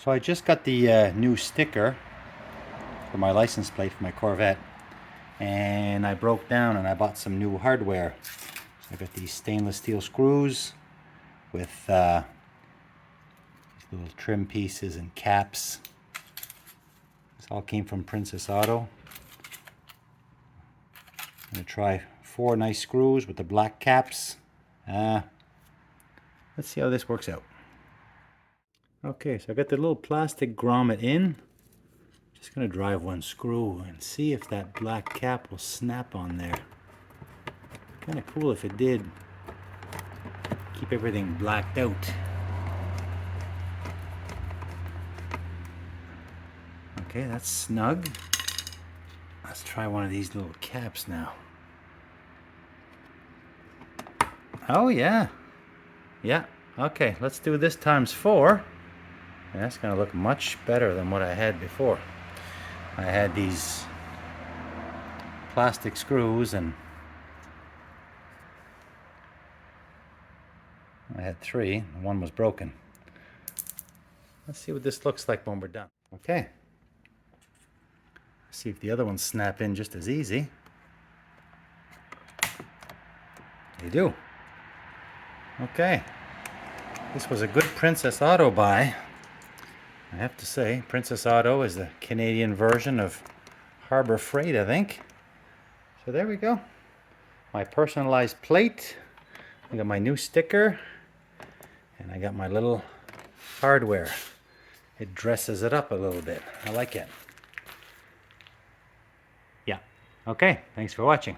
So I just got the new sticker for my license plate for my Corvette, and I broke down and I bought some new hardware. So I got these stainless steel screws with little trim pieces and caps. This all came from Princess Auto. I'm going to try 4 nice screws with the black caps. Let's see how this works out. Okay, so I got the little plastic grommet in. Just going to drive 1 screw and see if that black cap will snap on there. Kind of cool if it did. Keep everything blacked out. Okay, that's snug. Let's try one of these little caps now. Oh yeah. Yeah, okay, let's do this times 4. And that's going to look much better than what I had before. I had these plastic screws and I had 3, and 1 was broken. Let's see what this looks like when we're done. Okay. See if the other ones snap in just as easy. They do. Okay. This was a good Princess Auto buy. I have to say, Princess Auto is the Canadian version of Harbor Freight, I think. So there we go. My personalized plate. I got my new sticker. And I got my little hardware. It dresses it up a little bit. I like it. Yeah. Okay. Thanks for watching.